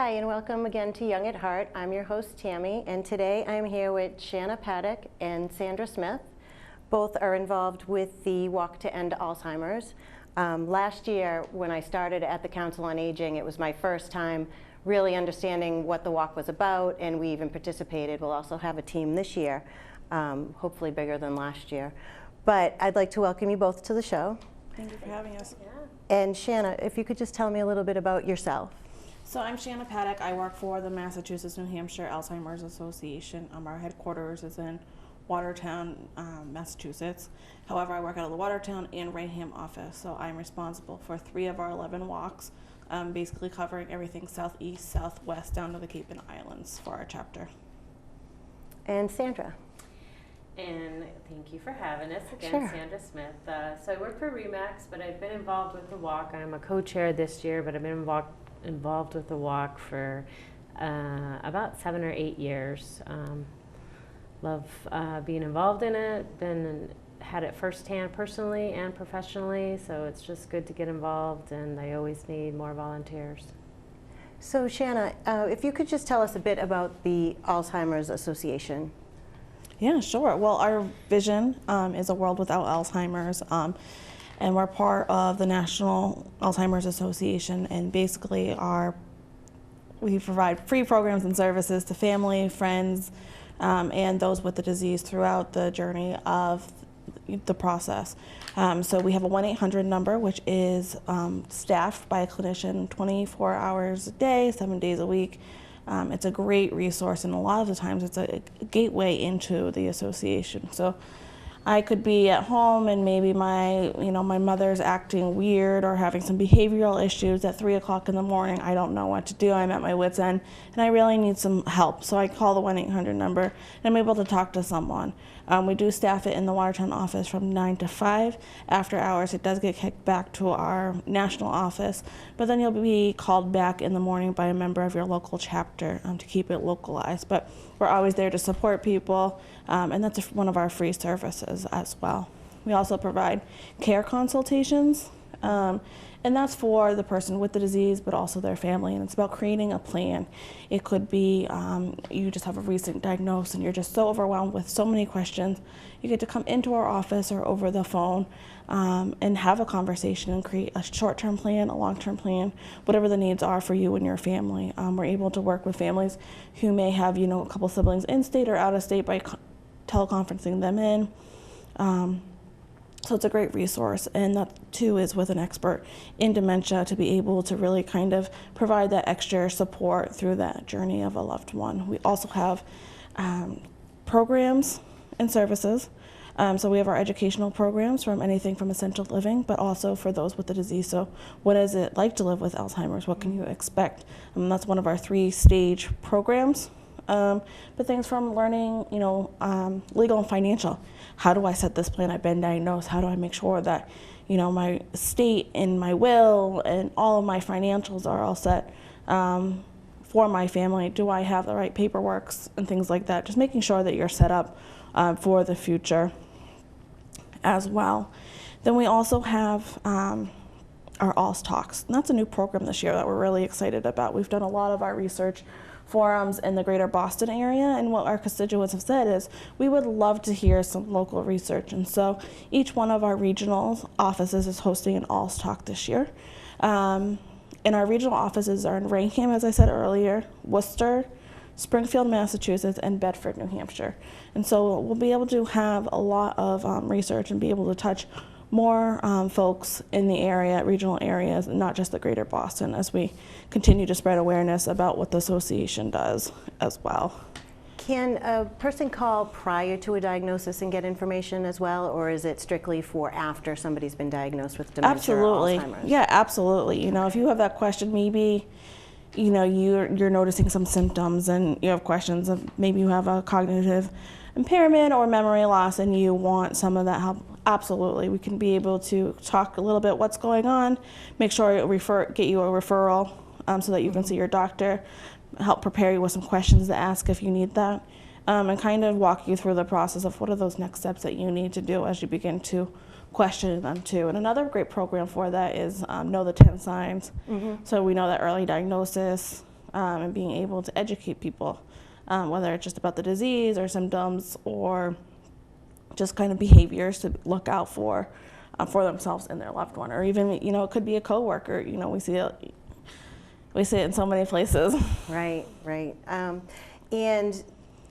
Hi, and welcome again to Young at Heart. I'm your host, Tammy, and today I'm here with Shannah Paddock and Sandra Smith. Both are involved with the Walk to End Alzheimer's. Last year, when I started at the Council on Aging, it was my first time really understanding what the walk was about, and we even participated. We'll also have a team this year, hopefully bigger than last year. But I'd like to welcome you both to the show. Thank you for having us. Yeah. And Shannah, if you could just tell me a little bit about yourself. So I'm Shannah Paddock. I work for the Massachusetts New Hampshire Alzheimer's Association. Our headquarters is in Watertown, Massachusetts. However, I work out of the Watertown and Rainham office, so I'm responsible for 3 of our 11 walks, basically covering everything southeast, southwest, down to the Cape and Islands for our chapter. And Sandra. And thank you for having us again, Sure. Sandra Smith. So I work for REMAX, but I've been involved with the walk. I'm a co-chair this year, but I've been involved with the walk for about 7 or 8 years. Love being involved in it. Had it firsthand personally and professionally, so it's just good to get involved, and I always need more volunteers. So Shannah, if you could just tell us a bit about the Alzheimer's Association. Yeah, sure. Well, our vision is a world without Alzheimer's, and we're part of the National Alzheimer's Association, and basically we provide free programs and services to family, friends, and those with the disease throughout the journey of the process. So we have a 1-800 number, which is staffed by a clinician 24 hours a day, 7 days a week. It's a great resource, and a lot of the times it's a gateway into the association. So I could be at home and maybe my mother's acting weird or having some behavioral issues at 3 o'clock in the morning. I don't know what to do. I'm at my wit's end, and I really need some help. So I call the 1-800 number, and I'm able to talk to someone. We do staff it in the Watertown office from 9 to 5. After hours, it does get kicked back to our national office, but then you'll be called back in the morning by a member of your local chapter to keep it localized. But we're always there to support people, and that's one of our free services as well. We also provide care consultations, and that's for the person with the disease, but also their family, and it's about creating a plan. It could be you just have a recent diagnosis and you're just so overwhelmed with so many questions. You get to come into our office or over the phone and have a conversation and create a short-term plan, a long-term plan, whatever the needs are for you and your family. We're able to work with families who may have, a couple siblings in state or out of state by teleconferencing them in. So it's a great resource, and that too is with an expert in dementia to be able to really kind of provide that extra support through that journey of a loved one. We also have programs and services. So we have our educational programs from anything from essential living, but also for those with the disease. So what is it like to live with Alzheimer's? What can you expect? That's one of our 3-stage programs. But things from learning, legal and financial. How do I set this plan? I've been diagnosed. How do I make sure that, my estate and my will and all of my financials are all set for my family? Do I have the right paperwork and things like that? Just making sure that you're set up for the future as well. Then we also have our ALS Talks. And that's a new program this year that we're really excited about. We've done a lot of our research forums in the greater Boston area, and what our constituents have said is we would love to hear some local research, and so each one of our regional offices is hosting an ALS Talk this year. And our regional offices are in Rainham, as I said earlier, Worcester, Springfield, Massachusetts, and Bedford, New Hampshire. And so we'll be able to have a lot of research and be able to touch more folks in the area, regional areas, and not just the greater Boston, as we continue to spread awareness about what the association does as well. Can a person call prior to a diagnosis and get information as well, or is it strictly for after somebody's been diagnosed with dementia Absolutely. or Alzheimer's? Yeah, absolutely. If you have that question, maybe you're noticing some symptoms and you have questions of maybe you have a cognitive impairment or memory loss and you want some of that help. Absolutely, we can be able to talk a little bit what's going on, make sure get you a referral so that you can see your doctor, help prepare you with some questions to ask if you need that, and kind of walk you through the process of what are those next steps that you need to do as you begin to question them too. And another great program for that is Know the 10 Signs. So we know that early diagnosis and being able to educate people, whether it's just about the disease or symptoms or just kind of behaviors to look out for themselves and their loved one, or even, you know, it could be a coworker. You know, we see it in so many places. Right, right. And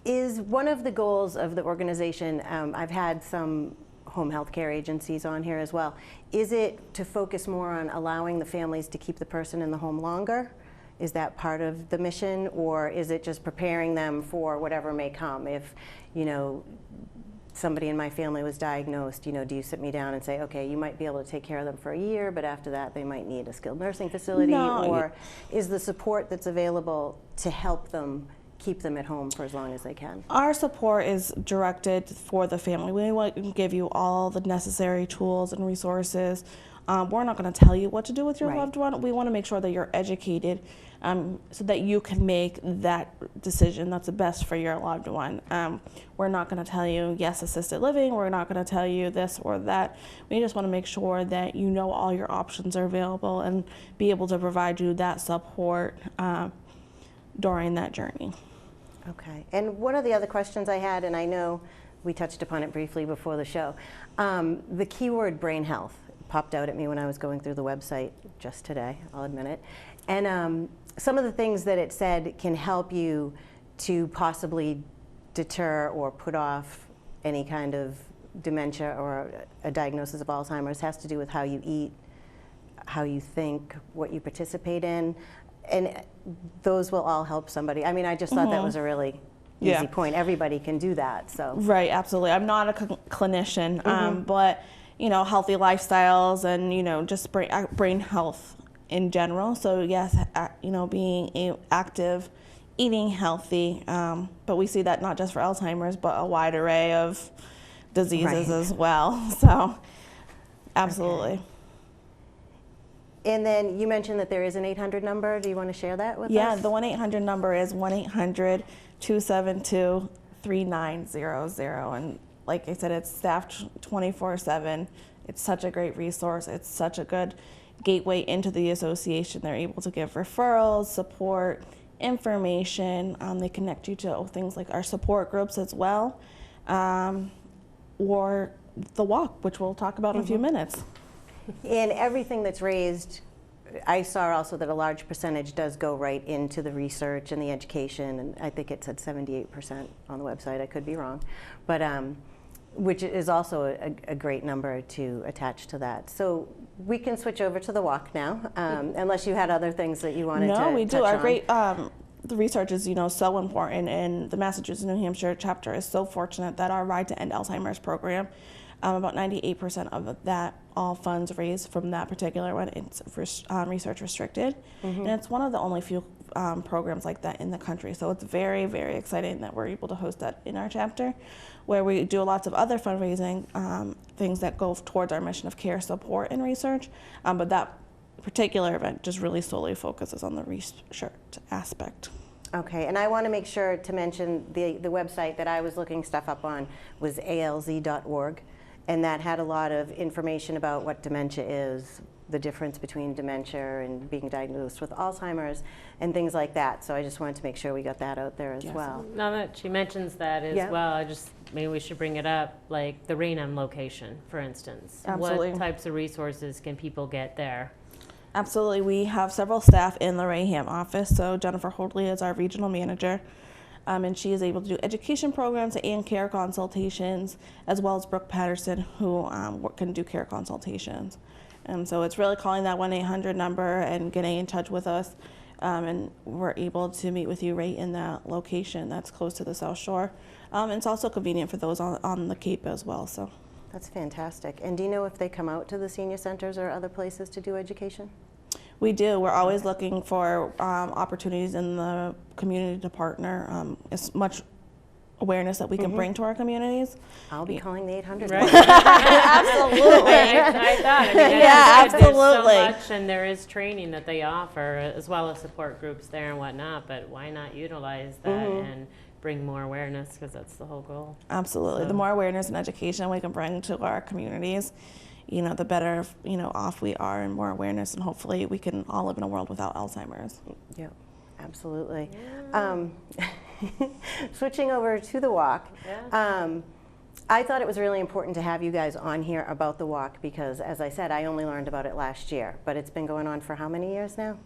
is one of the goals of the organization, I've had some home health care agencies on here as well, is it to focus more on allowing the families to keep the person in the home longer? Is that part of the mission, or is it just preparing them for whatever may come? If, you know, somebody in my family was diagnosed, you know, do you sit me down and say, okay, you might be able to take care of them for a year, but after that they might need a skilled nursing facility? No. Or is the support that's available to help them keep them at home for as long as they can? Our support is directed for the family. We want to give you all the necessary tools and resources. We're not going to tell you what to do with your loved one. We want to make sure that you're educated so that you can make that decision that's the best for your loved one. We're not going to tell you, yes, assisted living. We're not going to tell you this or that. We just want to make sure that you know all your options are available and be able to provide you that support during that journey. Okay. And one of the other questions I had, and I know we touched upon it briefly before the show, the keyword brain health popped out at me when I was going through the website just today, I'll admit it. And some of the things that it said can help you to possibly deter or put off any kind of dementia or a diagnosis of Alzheimer's has to do with how you eat, how you think, what you participate in. And those will all help somebody. I mean, I just thought that was a really easy point. Everybody can do that, so. Right, absolutely. I'm not a clinician, but, you know, healthy lifestyles and, you know, just brain health in general. So yes, you know, being active, eating healthy, but we see that not just for Alzheimer's, but a wide array of diseases as well. So absolutely. Okay. And then you mentioned that there is an 800 number. Do you want to share that with us? Yeah, the 1-800 number is 1-800-272-3900. And like I said, it's staffed 24/7. It's such a great resource. It's such a good gateway into the association. They're able to give referrals, support, information. They connect you to things like our support groups as well, or the walk, which we'll talk about in a few minutes. And everything that's raised, I saw also that a large percentage does go right into the research and the education, and I think it said 78% on the website. I could be wrong, but which is also a great number to attach to that. So we can switch over to the walk now, unless you had other things that you wanted to touch on. No, we do. Our great the research is, you know, so important, and the Massachusetts New Hampshire chapter is so fortunate that our Ride to End Alzheimer's program, about 98% of that, all funds raised from that particular one, it's research restricted. And it's one of the only few programs like that in the country. So it's very, very exciting that we're able to host that in our chapter, where we do lots of other fundraising things that go towards our mission of care, support, and research. But that particular event just really solely focuses on the research aspect. Okay, and I want to make sure to mention the website that I was looking stuff up on was alz.org. And that had a lot of information about what dementia is, the difference between dementia and being diagnosed with Alzheimer's, and things like that. So I just wanted to make sure we got that out there as well. Now that she mentions that as well, maybe we should bring it up, like the Raynham location, for instance. Absolutely. What types of resources can people get there? Absolutely. We have several staff in the Raynham office. So Jennifer Holdley is our regional manager. And she is able to do education programs and care consultations, as well as Brooke Patterson, who can do care consultations. And so it's really calling that 1-800 number and getting in touch with us, and we're able to meet with you right in that location that's close to the South Shore. And it's also convenient for those on the Cape as well. So that's fantastic. And do you know if they come out to the senior centers or other places to do education? We do. We're always looking for opportunities in the community to partner. As much awareness that we can bring to our communities. I'll be calling the 800. Right. Absolutely. I thought. I mean, absolutely. There's so much, and there is training that they offer, as well as support groups there and whatnot. But why not utilize that and bring more awareness? Because that's the whole goal. Absolutely. So. The more awareness and education we can bring to our communities, you know, the better, you know, off we are, and more awareness, and hopefully we can all live in a world without Alzheimer's. Yeah. Absolutely. Yeah. Switching over to the walk, Yeah. I thought it was really important to have you guys on here about the walk because, as I said, I only learned about it last year, but it's been going on for how many years now?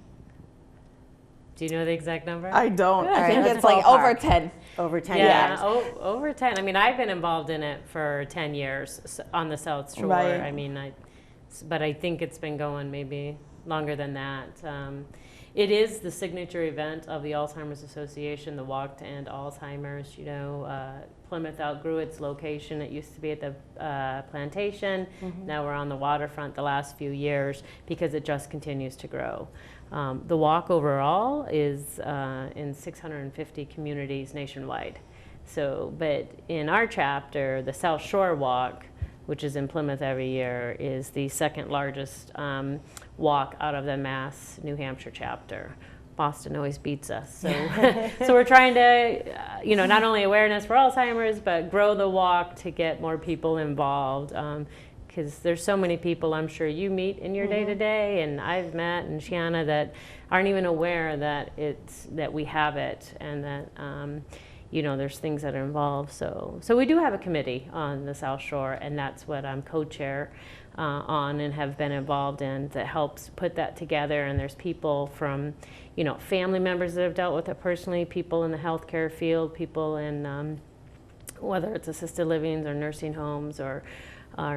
Do you know the exact number? I don't. I right, think let's it's like ballpark. over 10. Over 10 Yeah, years. over 10. I mean, I've been involved in it for 10 years on the South Shore. Right. I mean, but I think it's been going maybe longer than that. It is the signature event of the Alzheimer's Association, the Walk to End Alzheimer's. You know, Plymouth outgrew its location. It used to be at the plantation. Now we're on the waterfront the last few years because it just continues to grow. The walk overall is in 650 communities nationwide. So, but in our chapter, the South Shore Walk, which is in Plymouth every year, is the second largest walk out of the Mass New Hampshire chapter. Boston always beats us. So, so we're trying to, you know, not only awareness for Alzheimer's, but grow the walk to get more people involved. Because there's so many people I'm sure you meet in your day-to-day, and I've met, and Shannah, that aren't even aware that that we have it, and that you know, there's things that are involved. So we do have a committee on the South Shore, and that's what I'm co-chair on and have been involved in, that helps put that together. And there's people from, you know, family members that have dealt with it personally, people in the healthcare field, people in whether it's assisted livings or nursing homes or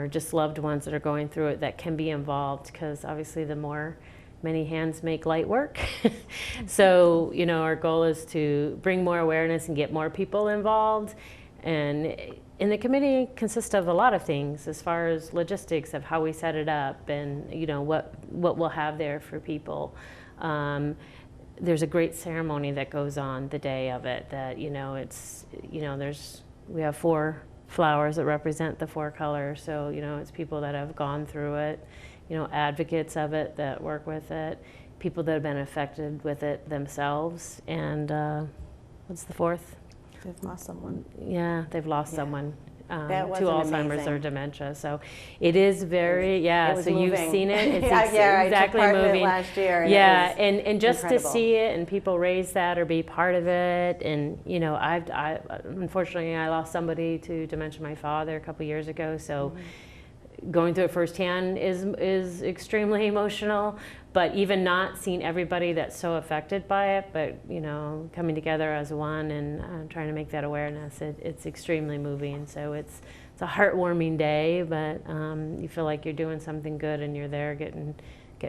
just loved ones that are going through it, that can be involved, because obviously the more many hands make light work. So, you know, our goal is to bring more awareness and get more people involved. And the committee consists of a lot of things as far as logistics of how we set it up and, you know, what we'll have there for people. There's a great ceremony that goes on the day of it that, you know, it's, you know, we have 4 flowers that represent the 4 colors. So, you know, it's people that have gone through it, you know, advocates of it that work with it, people that have been affected with it themselves, and what's the 4th? They've lost someone. Yeah, they've lost someone to Alzheimer's amazing. or dementia. So it is very, it was so moving. you've seen it. It's I took exactly part of it moving. last year, and yeah, it was and just incredible. to see it and people raise that or be part of it. And, you know, I unfortunately, I lost somebody to dementia, my father, a couple years ago. So going through it firsthand is extremely emotional, but even not seeing everybody that's so affected by it, but, you know, coming together as one and trying to make that awareness, it's extremely moving. So it's a heartwarming day, but you feel like you're doing something good and you're there getting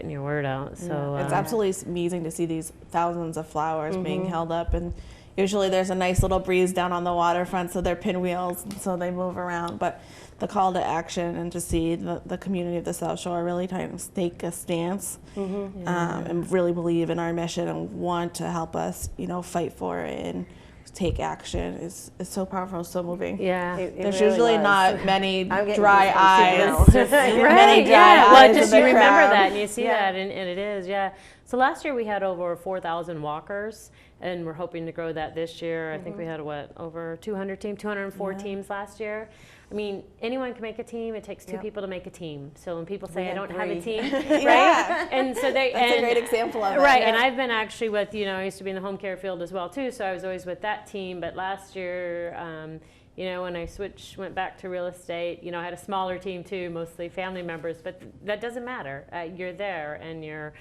your word out. So It's absolutely amazing to see these thousands of flowers being held up, and usually there's a nice little breeze down on the waterfront, so they're pinwheels, so they move around. But the call to action and to see the community of the South Shore really trying to take a stance and really believe in our mission and want to help us, you know, fight for it and take action is so powerful, so moving. yeah. There's really usually was. not many getting dry goosebumps eyes. too now. Many dry yeah. eyes Well, just in you the remember crowd. that and you see that, and it is, yeah. So last year we had over 4,000 walkers, and we're hoping to grow that this year. I think we had, over 204 teams last year. I mean, anyone can make a team. It takes 2 people to make a team. So when people say, I had don't have a 3. team, right? Yeah. And so that's a great example of it. Right, yeah. and I've been actually with, you know, I used to be in the home care field as well too, so I was always with that team. But last year, you know, when I went back to real estate, you know, I had a smaller team too, mostly family members, but that doesn't matter. You're there and you're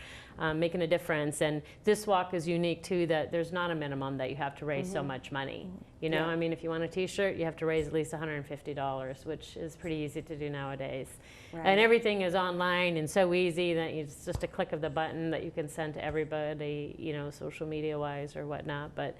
making a difference. And this walk is unique too, that there's not a minimum that you have to raise so much money. You know, I mean, if you want a t-shirt, you have to raise at least $150, which is pretty easy to do nowadays. Right. And everything is online and so easy that it's just a click of the button that you can send to everybody, you know, social media wise or whatnot. But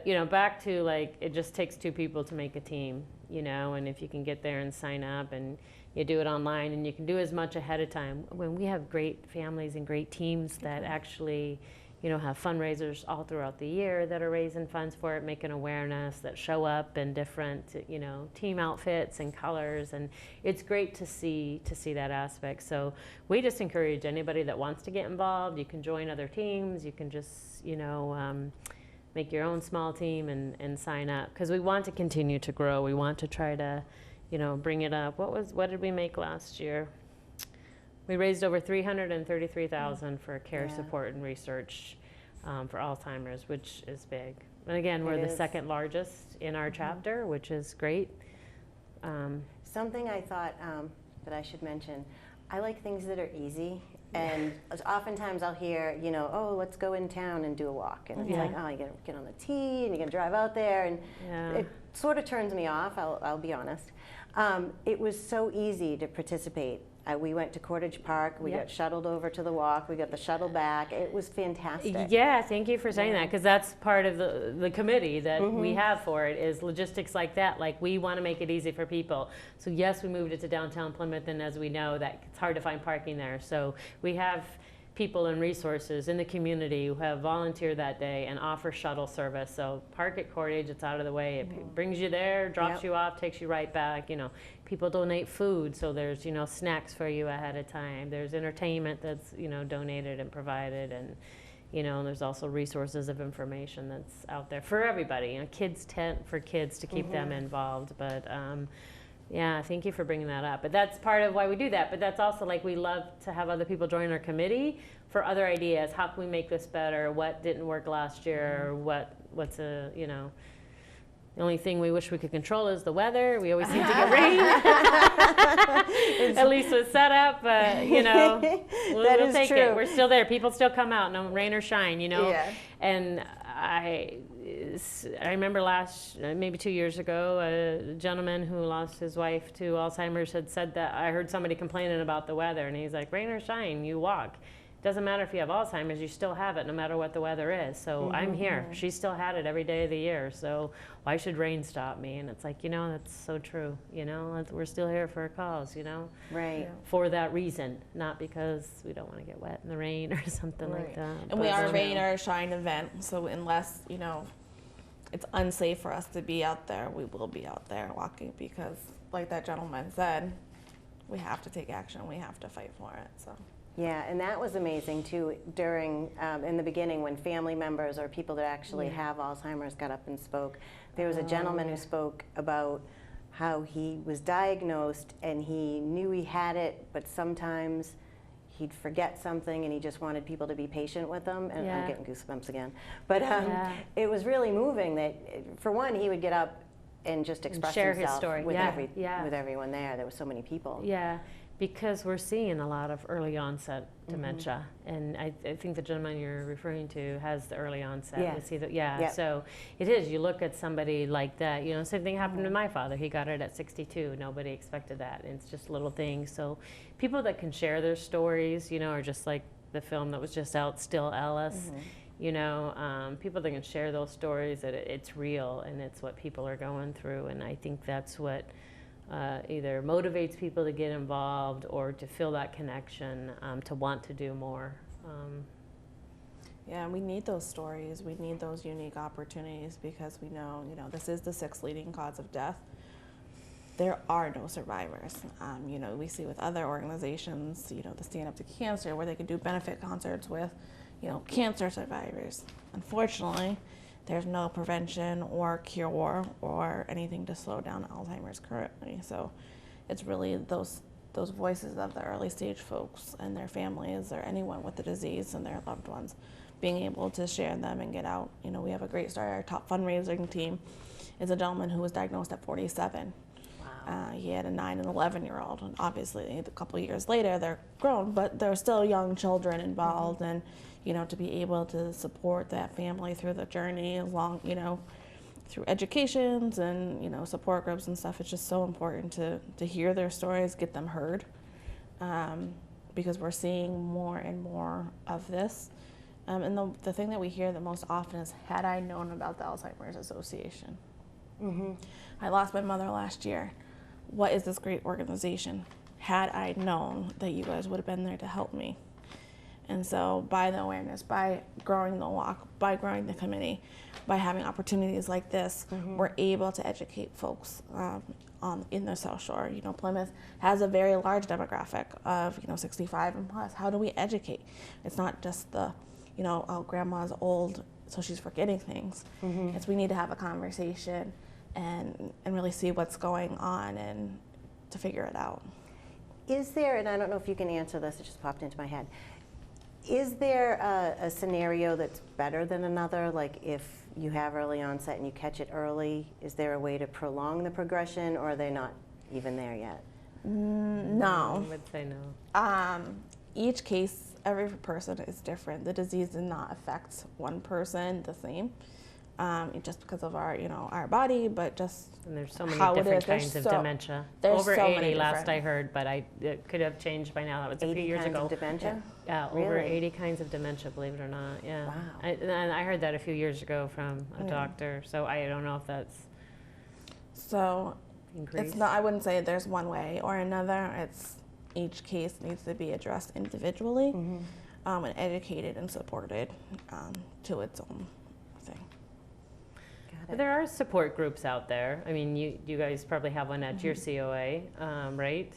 you know, back to like, it just takes 2 people to make a team, you know, and if you can get there and sign up and you do it online and you can do as much ahead of time. When we have great families and great teams that actually, you know, have fundraisers all throughout the year that are raising funds for it, making awareness, that show up in different, you know, team outfits and colors, and it's great to see that aspect. So we just encourage anybody that wants to get involved. You can join other teams. You can just, you know, make your own small team and sign up, because we want to continue to grow. We want to try to, you know, bring it up. What did we make last year? We raised over $333,000 for care support and research. for Alzheimer's, which is big. And again, we're the second largest in our chapter, which is great. Something I thought that I should mention, I like things that are easy. And oftentimes I'll hear, you know, oh, let's go in town and do a walk. And it's like, oh, you gotta get on the T and you gotta drive out there. And it sort of turns me off, I'll be honest. It was so easy to participate. We went to Cottage Park, we got shuttled over to the walk, we got the shuttle back. It was fantastic. Yeah, thank you for saying that, because that's part of the committee that we have for it, is logistics like that. Like, we want to make it easy for people. So yes, we moved it to downtown Plymouth, and as we know, that it's hard to find parking there. So we have people and resources in the community who have volunteered that day and offer shuttle service. So park at Cottage, it's out of the way. It brings you there, drops you off, takes you right back. You know, people donate food, so there's, you know, snacks for you ahead of time. There's entertainment that's, you know, donated and provided, and you know, there's also resources of information that's out there for everybody. You know, kids tent for kids to keep them involved. But yeah, thank you for bringing that up. But that's part of why we do that. But that's also, like, we love to have other people join our committee for other ideas. How can we make this better? What didn't work last year? What's a, you know, the only thing we wish we could control is the weather. We always seem to get rain. At least with setup, but you know, we'll take it. We're still there. People still come out, no rain or shine, you know. And I remember maybe 2 years ago, a gentleman who lost his wife to Alzheimer's had said that. I heard somebody complaining about the weather, and he's like, rain or shine, you walk. Doesn't matter if you have Alzheimer's, you still have it no matter what the weather is. So I'm here. She still had it every day of the year. So why should rain stop me? And it's like, you know, that's so true. You know, we're still here for a cause, you know? Right. For that reason, not because we don't want to get wet in the rain or something like that. And we are a rain or shine event. So unless, you know, it's unsafe for us to be out there, we will be out there walking, because like that gentleman said, we have to take action. We have to fight for it. So. Yeah, and that was amazing too. During in the beginning, when family members or people that actually have Alzheimer's got up and spoke, there was a gentleman who spoke about how he was diagnosed and he knew he had it, but sometimes he'd forget something and he just wanted people to be patient with him. And I'm getting goosebumps again. But it was really moving that, for one, he would get up and just express share himself his story. with everyone there. There was so many people. Yeah. Because we're seeing a lot of early onset dementia, and I think the gentleman you're referring to has the early onset. So it is. You look at somebody like that. You know, same thing happened to my father. He got it at 62. Nobody expected that. And it's just little things. So people that can share their stories, you know, are just like the film that was just out, Still Alice. You know, people that can share those stories, that it's real and it's what people are going through. And I think that's what either motivates people to get involved or to feel that connection, to want to do more. Yeah, we need those stories. We need those unique opportunities, because we know, you know, this is the 6th leading cause of death. There are no survivors. You know, we see with other organizations, you know, the Stand Up to Cancer, where they can do benefit concerts with, you know, cancer survivors. Unfortunately, there's no prevention or cure or anything to slow down Alzheimer's currently. So it's really those voices of the early stage folks and their families, or anyone with the disease and their loved ones, being able to share them and get out. You know, we have a great story. Our top fundraising team is a gentleman who was diagnosed at 47. Wow. He had a 9 and 11-year-old, and obviously a couple of years later they're grown, but they're still young children involved. And you know, to be able to support that family through the journey along, you know, through educations and, you know, support groups and stuff, it's just so important to hear their stories, get them heard, because we're seeing more and more of this. And the thing that we hear the most often is, had I known about the Alzheimer's Association. I lost my mother last year. What is this great organization? Had I known that you guys would have been there to help me. And so by the awareness, by growing the walk, by growing the committee, by having opportunities like this, we're able to educate folks in the South Shore. You know, Plymouth has a very large demographic of, you know, 65 and plus. How do we educate? It's not just the, you know, oh, grandma's old, so she's forgetting things. It's we need to have a conversation and really see what's going on and to figure it out. Is there, and I don't know if you can answer this, it just popped into my head, Is there a scenario that's better than another? Like if you have early onset and you catch it early, is there a way to prolong the progression, or are they not even there yet? No. I would say no. Each case, every person is different. The disease does not affect one person the same, just because of our, our body, but just And there's so many how it different is. There's kinds of so- dementia. there's Over so 80 many last different- I heard, but it could have changed by now. That was a few 80 years kinds ago. of dementia? Yeah, over Really? 80 kinds of dementia, believe it or not. Yeah. Wow. And I heard that a few years ago from a Yeah. doctor, so I don't know if that's So increased. it's not. I wouldn't say there's one way or another. It's each case needs to be addressed individually, and educated and supported to its own thing. Got But it. there are support groups out there. I mean, you guys probably have one at your COA, right?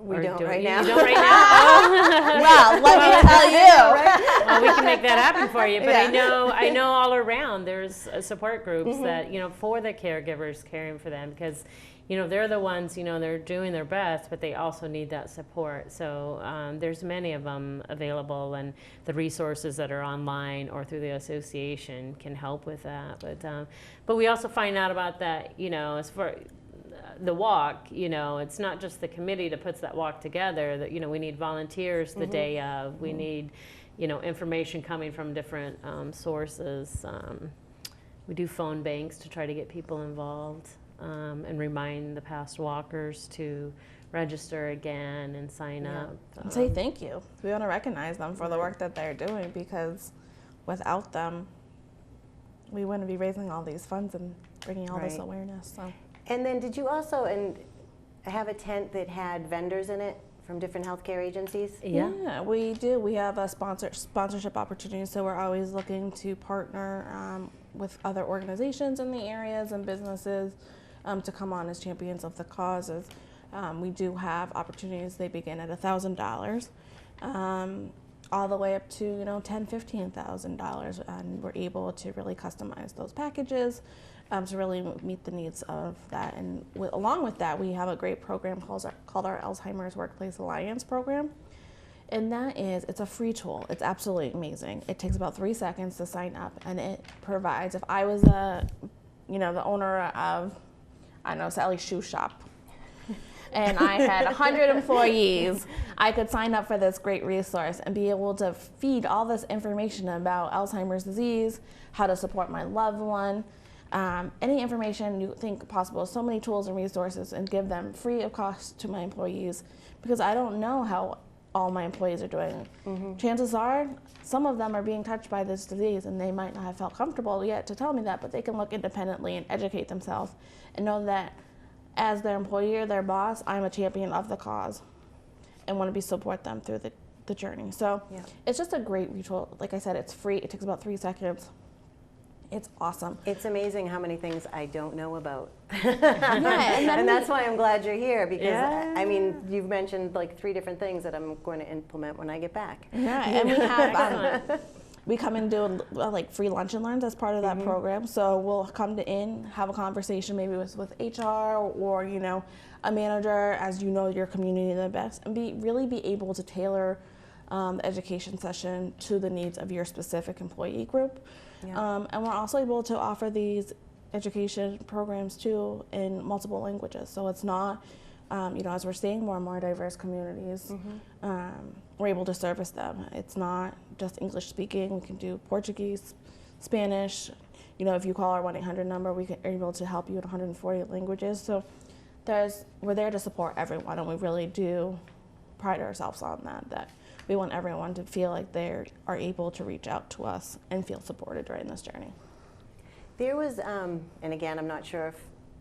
We Or don't do- right you now. don't right now? Well, let me tell you. Well, we can make that happen for you. But Yeah. I know all around there's support groups that, for the caregivers caring for them, because, they're the ones, they're doing their best, but they also need that support. So there's many of them available, and the resources that are online or through the association can help with that. But we also find out about that, as far the walk, it's not just the committee that puts that walk together. That we need volunteers the day of. We need, information coming from different sources. We do phone banks to try to get people involved, and remind the past walkers to register again and sign up. And say thank you. We want to recognize them for the work that they're doing, because without them, we wouldn't be raising all these funds and bringing all this Right. awareness. So. And then did you also have a tent that had vendors in it from different healthcare agencies? Yeah. We do. We have a sponsorship opportunity, so we're always looking to partner with other organizations in the areas and businesses to come on as champions of the causes. We do have opportunities. They begin at $1,000, all the way up to $10,000, $15,000, and we're able to really customize those packages to really meet the needs of that. And along with that, we have a great program called our Alzheimer's Workplace Alliance program. And it's a free tool. It's absolutely amazing. It takes about 3 seconds to sign up, and it provides, if I was the owner of, Sally's Shoe Shop, and I had 100 employees, I could sign up for this great resource and be able to feed all this information about Alzheimer's disease, how to support my loved one, any information you think possible, so many tools and resources, and give them free of cost to my employees, because I don't know how all my employees are doing. Chances are some of them are being touched by this disease, and they might not have felt comfortable yet to tell me that, but they can look independently and educate themselves and know that as their employee or their boss, I'm a champion of the cause and want to support them through the journey. So it's just a great tool. Like I said, it's free. It takes about 3 seconds. It's awesome. It's amazing how many things I don't know about. Yeah, and that's why I'm glad you're here, because Yeah. I mean, you've mentioned like 3 different things that I'm going to implement when I get back. Yeah, and we have we come and do like free lunch and learns as part of that program. So we'll come in, have a conversation maybe with HR or a manager, as your community the best, and really be able to tailor the education session to the needs of your specific employee group. And we're also able to offer these education programs too in multiple languages. So it's not, as we're seeing more and more diverse communities, we're able to service them. It's not just English speaking. We can do Portuguese, Spanish. If you call our 1-800 number, are able to help you in 140 languages. So we're there to support everyone, and we really do pride ourselves on that we want everyone to feel like they are able to reach out to us and feel supported during this journey. There was, and again, I'm not sure if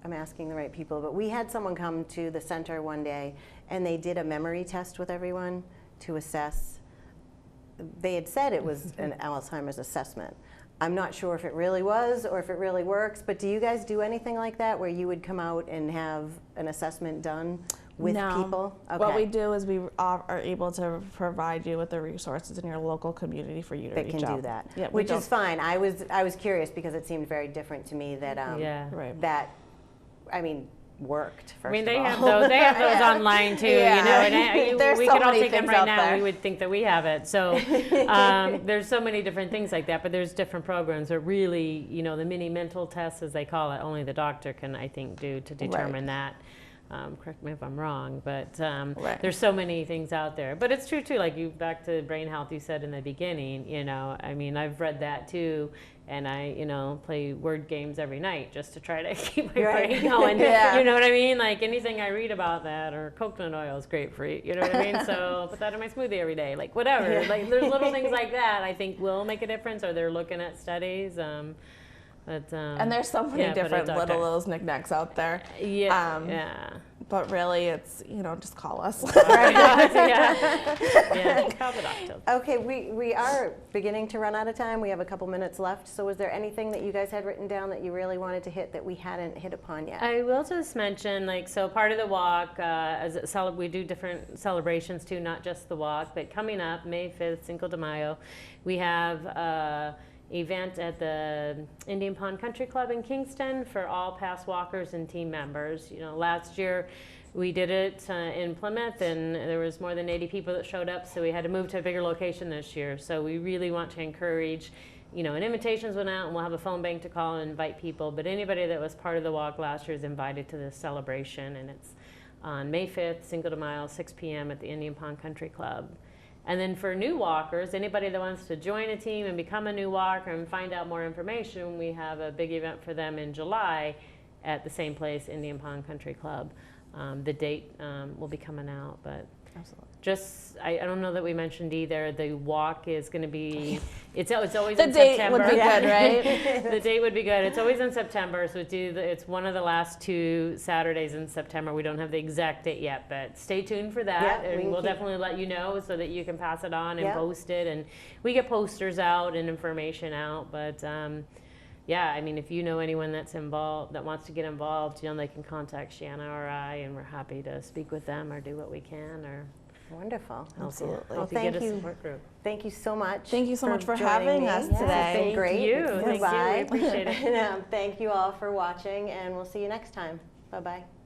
I'm asking the right people, but we had someone come to the center one day, and they did a memory test with everyone to assess. They had said it was an Alzheimer's assessment. I'm not sure if it really was or if it really works, but do you guys do anything like that where you would come out and have an assessment done with people? Okay. What we do is we are able to provide you with the resources in your local community for you to reach out. That can do that, Yeah, which is fine. I was curious because it seemed very different to me that Right. that, I mean, worked, first I mean, of they all. have those. They have those online too. Yeah. You know, and There's we so could all many take them things right out now. there. We would think that we have it. So there's so many different things like that. But there's different programs that really, you know, the mini mental tests, as they call it, only the doctor can, I think, do to determine that. Correct me if I'm wrong, but there's so many things out there. But it's true too, like you, back to brain health, you said in the beginning, you know, I mean, I've read that too, and I, you know, play word games every night just to try to keep my brain going. Yeah. You know what I mean? Like anything I read about that, or coconut oil is great for you, you know what I mean? So put that in my smoothie every day, like whatever. Like there's little things like that I think will make a difference, or they're looking at studies. And there's so many different little knickknacks out there. Yeah. But really, it's, you know, just call us. Yeah, call the doctor. Okay, we are beginning to run out of time. We have a couple minutes left. So was there anything that you guys had written down that you really wanted to hit that we hadn't hit upon yet? I will just mention, like, so part of the walk, we do different celebrations too, not just the walk, but coming up May 5th, Cinco de Mayo, we have event at the Indian Pond Country Club in Kingston for all past walkers and team members. You know, last year we did it in Plymouth, and there was more than 80 people that showed up, so we had to move to a bigger location this year. So we really want to encourage, you know, and invitations went out, and we'll have a phone bank to call and invite people, but anybody that was part of the walk last year is invited to this celebration, and it's on May 5th, Cinco de Mayo, 6 p.m. at the Indian Pond Country Club. And then for new walkers, anybody that wants to join a team and become a new walker and find out more information, we have a big event for them in July at the same place, Indian Pond Country Club. The date will be coming out, but just, I don't know that we mentioned either, the walk is going to be, it's always in September. The date would be good, right? The date would be good. It's always in September, so it's one of the last 2 Saturdays in September. We don't have the exact date yet, but stay tuned for that, and we'll definitely let you know so that you can pass it on and post it. And we get posters out and information out, but yeah, I mean, if you know anyone that's involved, that wants to get involved, you know, they can contact Shannah or I, and we're happy to speak with them or do what we can, or wonderful. Absolutely. Well, thank you. Support group. Thank you so much. Thank you so much for joining having me. us It's today. been great. Thank you. It's Thank you. bye. We appreciate it. And, thank you all for watching, and we'll see you next time. Bye-bye.